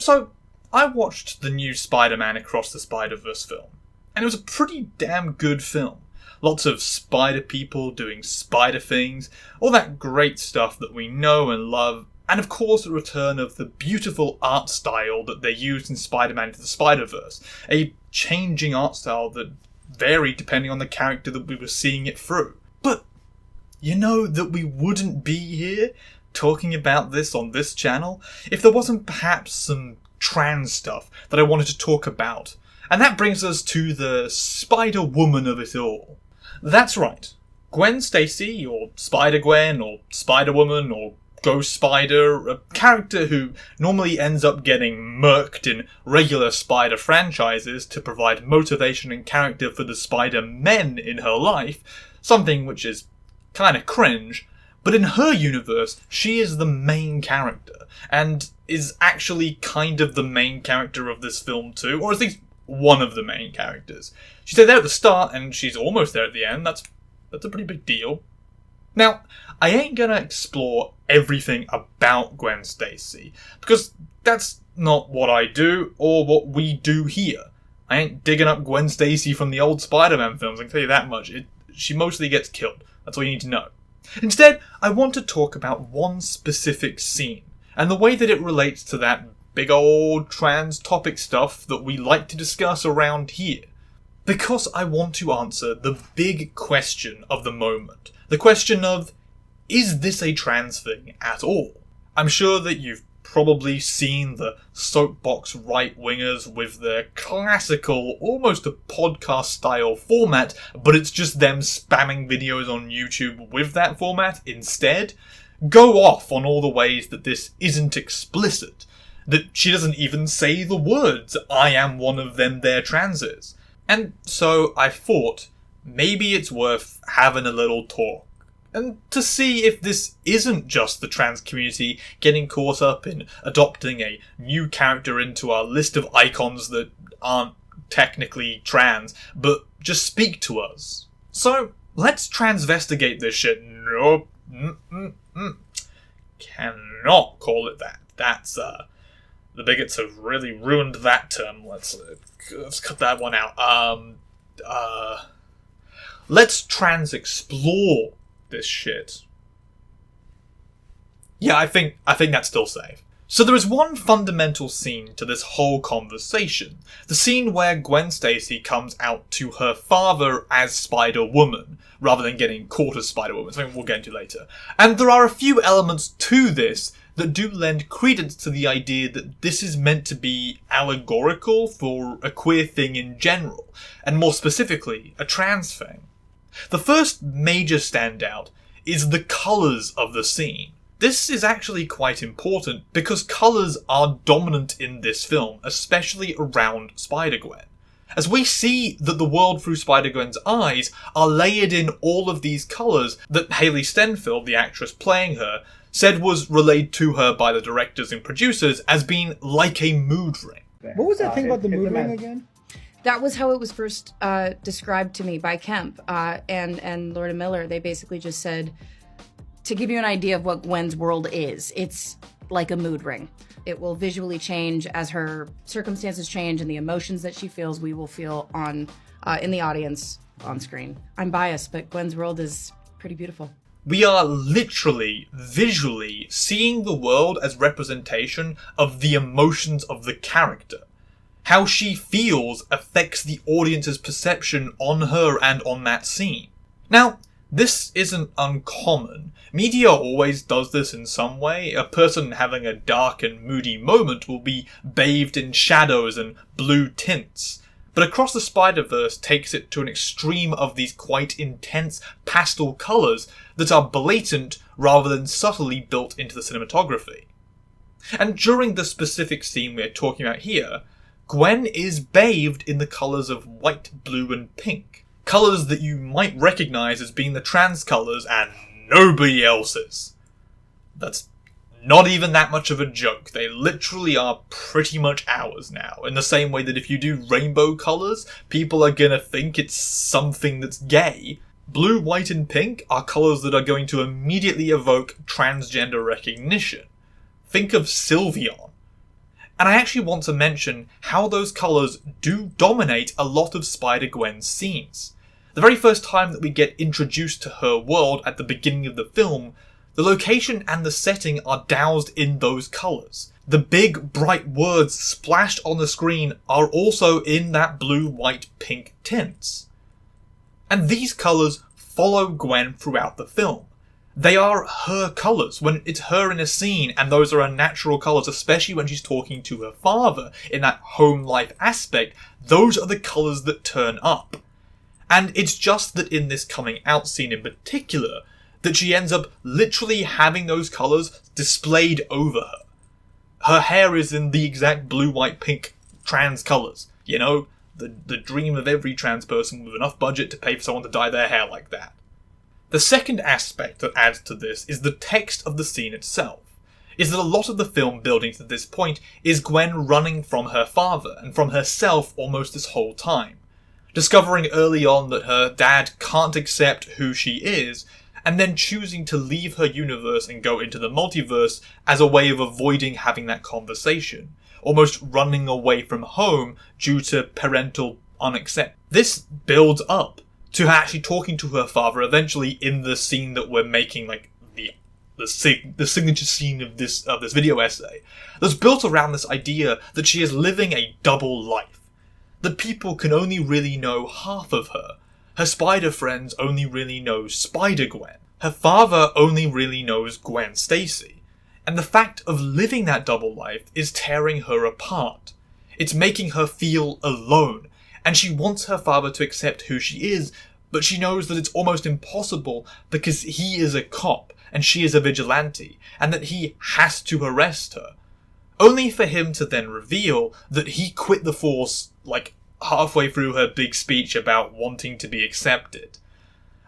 So, I watched the new Spider-Man Across the Spider-Verse film, and it was a pretty damn good film. Lots of spider people doing spider things, all that great stuff that we know and love, and of course the return of the beautiful art style that they used in Spider-Man Into the Spider-Verse, a changing art style that varied depending on the character that we were seeing it through. But you know that we wouldn't be here talking about this on this channel if there wasn't perhaps some trans stuff that I wanted to talk about. And that brings us to the Spider-Woman of it all. That's right. Gwen Stacy, or Spider-Gwen, or Spider-Woman, or Ghost Spider, a character who normally ends up getting murked in regular Spider franchises to provide motivation and character for the Spider-Men in her life, something which is kinda cringe, but in her universe, she is the main character, and is actually kind of the main character of this film too, or at least one of the main characters. She's there at the start, and she's almost there at the end. That's a pretty big deal. Now, I ain't gonna explore everything about Gwen Stacy, because that's not what I do, or what we do here. I ain't digging up Gwen Stacy from the old Spider-Man films, I can tell you that much. She mostly gets killed. That's all you need to know. Instead, I want to talk about one specific scene, and the way that it relates to that big old trans topic stuff that we like to discuss around here. Because I want to answer the big question of the moment. The question of, is this a trans thing at all? I'm sure that you've probably seen the soapbox right-wingers with their classical, almost a podcast-style format, but it's just them spamming videos on YouTube with that format instead. Go off on all the ways that this isn't explicit, that she doesn't even say the words, I am one of them there transes. And so I thought, maybe it's worth having a little talk, and to see if this isn't just the trans community getting caught up in adopting a new character into our list of icons that aren't technically trans, but just speak to us. So, let's transvestigate this shit. Nope. Cannot call it that. That's, the bigots have really ruined that term. Let's cut that one out. Let's trans-explore this shit. Yeah, I think that's still safe. So there is one fundamental scene to this whole conversation. The scene where Gwen Stacy comes out to her father as Spider-Woman, rather than getting caught as Spider-Woman, something we'll get into later. And there are a few elements to this that do lend credence to the idea that this is meant to be allegorical for a queer thing in general, and more specifically, a trans thing. The first major standout is the colours of the scene. This is actually quite important because colours are dominant in this film, especially around Spider-Gwen. As we see that the world through Spider-Gwen's eyes are layered in all of these colours that Haley Stenfield, the actress playing her, said was relayed to her by the directors and producers as being like a mood ring. What was that thing about the mood ring again? That was how it was first described to me by Kemp and Lord and Miller. They basically just said, to give you an idea of what Gwen's world is, it's like a mood ring. It will visually change as her circumstances change, and the emotions that she feels we will feel on in the audience on screen. I'm biased, but Gwen's world is pretty beautiful. We are literally, visually, seeing the world as representation of the emotions of the character. How she feels affects the audience's perception on her and on that scene. Now, this isn't uncommon. Media always does this in some way. A person having a dark and moody moment will be bathed in shadows and blue tints. But Across the Spider-Verse takes it to an extreme of these quite intense pastel colours that are blatant rather than subtly built into the cinematography. And during the specific scene we're talking about here, Gwen is bathed in the colours of white, blue and pink. Colours that you might recognise as being the trans colours and nobody else's. That's not even that much of a joke. They literally are pretty much ours now. In the same way that if you do rainbow colours, people are gonna think it's something that's gay. Blue, white and pink are colours that are going to immediately evoke transgender recognition. Think of Sylveon. And I actually want to mention how those colours do dominate a lot of Spider-Gwen's scenes. The very first time that we get introduced to her world at the beginning of the film, the location and the setting are doused in those colours. The big, bright words splashed on the screen are also in that blue, white, pink tints. And these colours follow Gwen throughout the film. They are her colours when it's her in a scene, and those are her natural colours, especially when she's talking to her father in that home life aspect. Those are the colours that turn up. And it's just that in this coming out scene in particular, that she ends up literally having those colours displayed over her. Her hair is in the exact blue, white, pink trans colours. You know, the dream of every trans person with enough budget to pay for someone to dye their hair like that. The second aspect that adds to this is the text of the scene itself. Is that a lot of the film building to this point is Gwen running from her father and from herself almost this whole time. Discovering early on that her dad can't accept who she is, and then choosing to leave her universe and go into the multiverse as a way of avoiding having that conversation. Almost running away from home due to parental unaccept. This builds up to her actually talking to her father eventually in the scene that we're making, like the signature scene of this video essay. That's built around this idea that she is living a double life. That people can only really know half of her. Her spider friends only really know Spider-Gwen. Her father only really knows Gwen Stacy. And the fact of living that double life is tearing her apart. It's making her feel alone. And she wants her father to accept who she is, but she knows that it's almost impossible because he is a cop and she is a vigilante, and that he has to arrest her. Only for him to then reveal that he quit the force, like, halfway through her big speech about wanting to be accepted.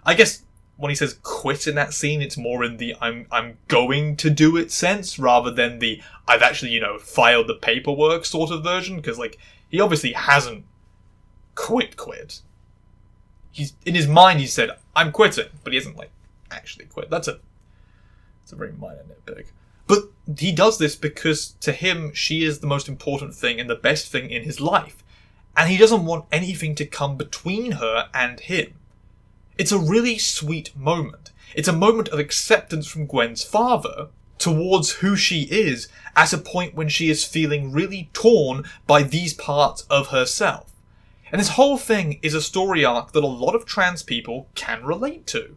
I guess when he says quit in that scene, it's more in the I'm going to do it sense, rather than the I've actually, filed the paperwork sort of version, because, he obviously hasn't quit. He's in his mind he said, I'm quitting, but he hasn't, actually quit. That's a very minor nitpick. But he does this because, to him, she is the most important thing and the best thing in his life. And he doesn't want anything to come between her and him. It's a really sweet moment. It's a moment of acceptance from Gwen's father towards who she is at a point when she is feeling really torn by these parts of herself. And this whole thing is a story arc that a lot of trans people can relate to.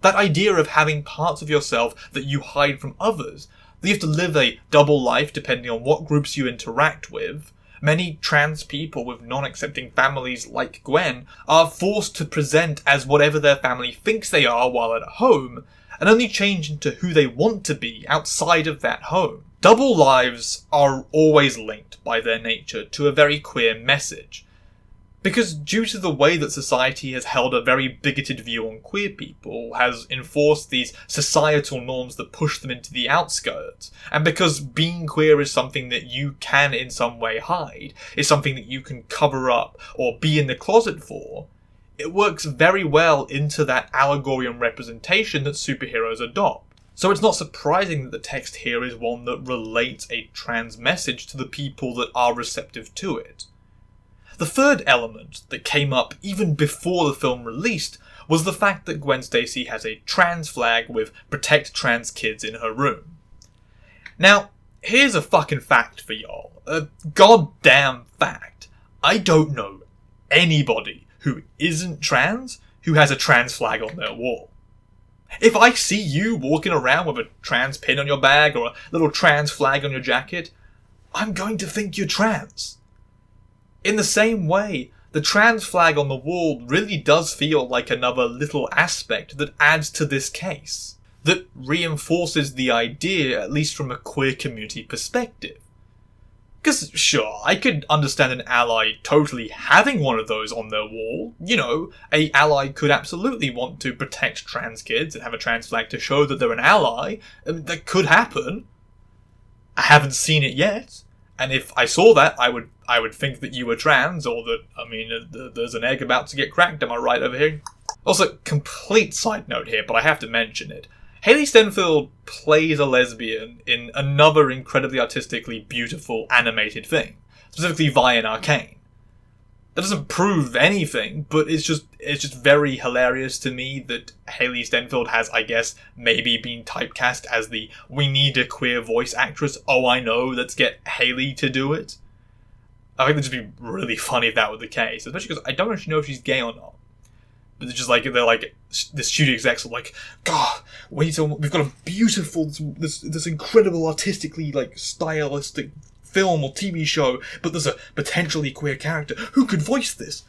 That idea of having parts of yourself that you hide from others, that you have to live a double life depending on what groups you interact with. Many trans people with non-accepting families like Gwen are forced to present as whatever their family thinks they are while at home, and only change into who they want to be outside of that home. Double lives are always linked by their nature to a very queer message. Because due to the way that society has held a very bigoted view on queer people, has enforced these societal norms that push them into the outskirts, and because being queer is something that you can in some way hide, is something that you can cover up or be in the closet for, it works very well into that allegory and representation that superheroes adopt. So it's not surprising that the text here is one that relates a trans message to the people that are receptive to it. The third element that came up even before the film released was the fact that Gwen Stacy has a trans flag with "Protect Trans Kids" in her room. Now, here's a fucking fact for y'all. A goddamn fact. I don't know anybody who isn't trans who has a trans flag on their wall. If I see you walking around with a trans pin on your bag or a little trans flag on your jacket, I'm going to think you're trans. In the same way, the trans flag on the wall really does feel like another little aspect that adds to this case, that reinforces the idea, at least from a queer community perspective. Because, sure, I could understand an ally totally having one of those on their wall. A ally could absolutely want to protect trans kids and have a trans flag to show that they're an ally. That could happen. I haven't seen it yet. And if I saw that, I would think that you were trans, or that, there's an egg about to get cracked, am I right over here? Also, complete side note here, but I have to mention it. Haley Stenfield plays a lesbian in another incredibly artistically beautiful animated thing, specifically via an Arcane. That doesn't prove anything, but it's just very hilarious to me that Haley Stenfield has, I guess, maybe been typecast as the "we need a queer voice actress, oh I know, let's get Haley to do it." I think it'd just be really funny if that were the case, especially because I don't actually know if she's gay or not. But it's just like, they're like, the studio execs are like, God, we've got a beautiful, this incredible artistically, like, stylistic film or TV show, but there's a potentially queer character. Who could voice this?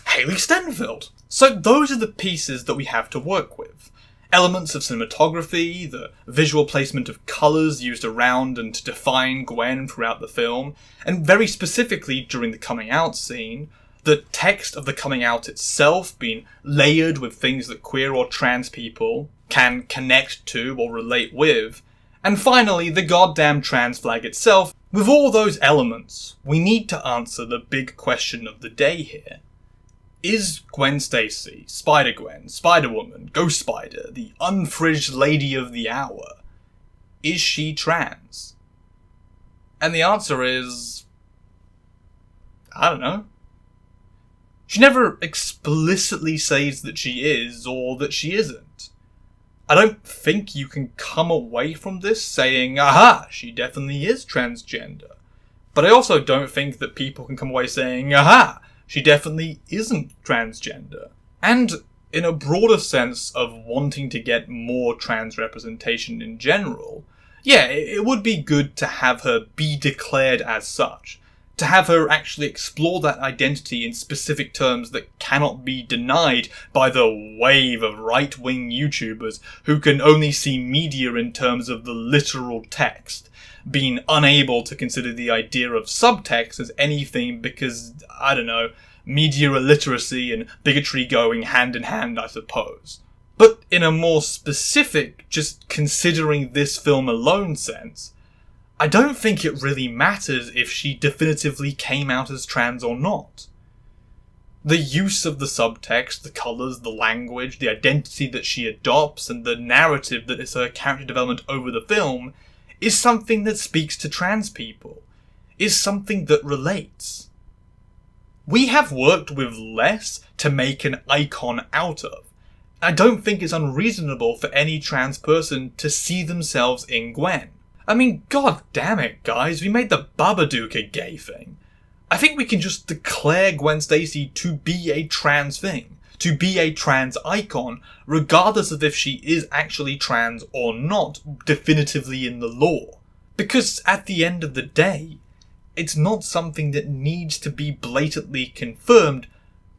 Haley Stenfield! So those are the pieces that we have to work with. Elements of cinematography, the visual placement of colours used around and to define Gwen throughout the film, and very specifically during the coming out scene, the text of the coming out itself being layered with things that queer or trans people can connect to or relate with, and finally the goddamn trans flag itself. With all those elements, we need to answer the big question of the day here. Is Gwen Stacy, Spider-Gwen, Spider-Woman, Ghost Spider, the unfridged lady of the hour, is she trans? And the answer is, I don't know. She never explicitly says that she is or that she isn't. I don't think you can come away from this saying, aha, she definitely is transgender. But I also don't think that people can come away saying, aha, she definitely isn't transgender. And in a broader sense of wanting to get more trans representation in general, yeah, it would be good to have her be declared as such. To have her actually explore that identity in specific terms that cannot be denied by the wave of right-wing YouTubers who can only see media in terms of the literal text, being unable to consider the idea of subtext as anything because, I don't know, media illiteracy and bigotry going hand in hand, I suppose. But in a more specific, just considering this film alone sense, I don't think it really matters if she definitively came out as trans or not. The use of the subtext, the colours, the language, the identity that she adopts, and the narrative that is her character development over the film is something that speaks to trans people, is something that relates. We have worked with less to make an icon out of. I don't think it's unreasonable for any trans person to see themselves in Gwen. I mean, god damn it, guys, we made the Babadook a gay thing. I think we can just declare Gwen Stacy to be a trans thing, to be a trans icon, regardless of if she is actually trans or not definitively in the law. Because at the end of the day, it's not something that needs to be blatantly confirmed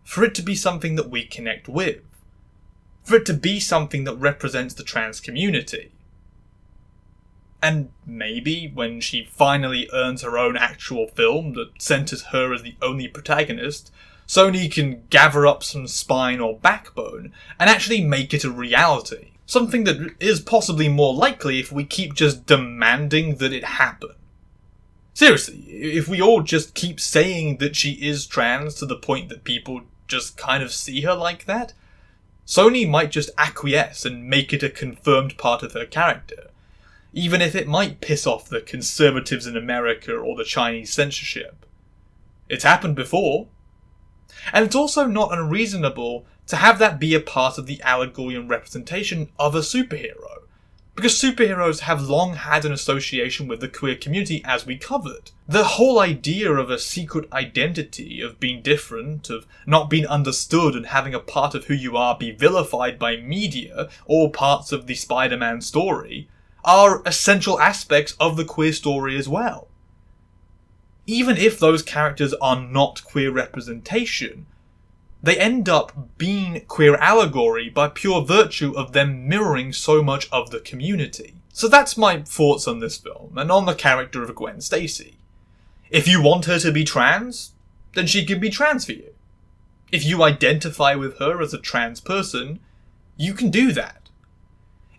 for it to be something that we connect with. For it to be something that represents the trans community. And maybe, when she finally earns her own actual film that centers her as the only protagonist, Sony can gather up some spine or backbone and actually make it a reality. Something that is possibly more likely if we keep just demanding that it happen. Seriously, if we all just keep saying that she is trans to the point that people just kind of see her like that, Sony might just acquiesce and make it a confirmed part of her character. Even if it might piss off the conservatives in America or the Chinese censorship. It's happened before. And it's also not unreasonable to have that be a part of the allegory and representation of a superhero. Because superheroes have long had an association with the queer community, as we covered. The whole idea of a secret identity, of being different, of not being understood and having a part of who you are be vilified by media, or parts of the Spider-Man story, are essential aspects of the queer story as well. Even if those characters are not queer representation, they end up being queer allegory by pure virtue of them mirroring so much of the community. So that's my thoughts on this film, and on the character of Gwen Stacy. If you want her to be trans, then she can be trans for you. If you identify with her as a trans person, you can do that.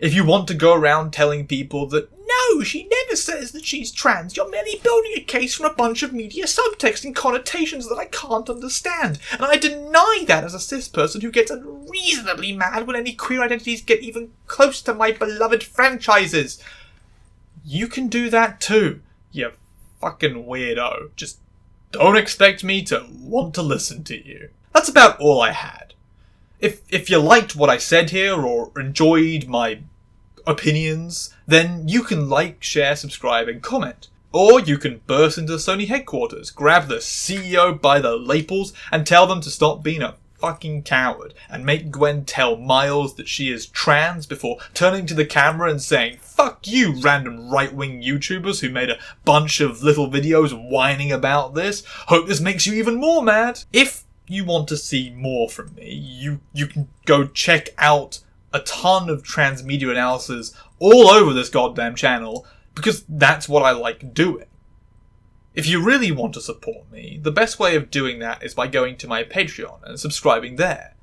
If you want to go around telling people that, no, No, she never says that she's trans. You're merely building a case from a bunch of media subtext and connotations that I can't understand. And I deny that as a cis person who gets unreasonably mad when any queer identities get even close to my beloved franchises. You can do that too, you fucking weirdo. Just don't expect me to want to listen to you. That's about all I had. If you liked what I said here or enjoyed my opinions, then you can like, share, subscribe and comment. Or you can burst into the Sony headquarters, grab the CEO by the lapels and tell them to stop being a fucking coward and make Gwen tell Miles that she is trans before turning to the camera and saying, "Fuck you, random right-wing YouTubers who made a bunch of little videos whining about this. Hope this makes you even more mad." If you want to see more from me, you can go check out a ton of transmedia analysis all over this goddamn channel, because that's what I like doing. If you really want to support me, the best way of doing that is by going to my Patreon and subscribing there.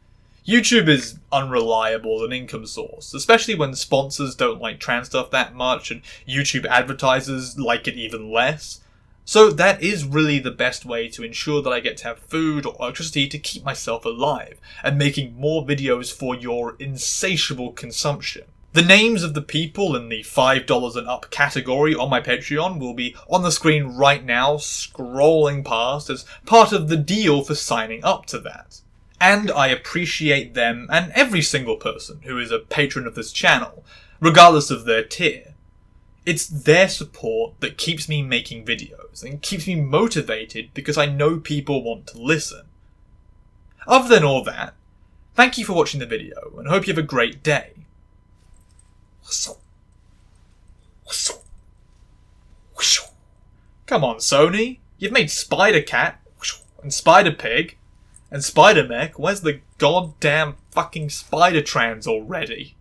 YouTube is unreliable as an income source, especially when sponsors don't like trans stuff that much and YouTube advertisers like it even less. So that is really the best way to ensure that I get to have food or electricity to keep myself alive, and making more videos for your insatiable consumption. The names of the people in the $5 and up category on my Patreon will be on the screen right now, scrolling past, as part of the deal for signing up to that. And I appreciate them and every single person who is a patron of this channel, regardless of their tier. It's their support that keeps me making videos and keeps me motivated, because I know people want to listen. Other than all that, thank you for watching the video and hope you have a great day. Come on, Sony. You've made Spider-Cat and Spider-Pig and Spider-Mech. Where's the goddamn fucking Spider-Trans already?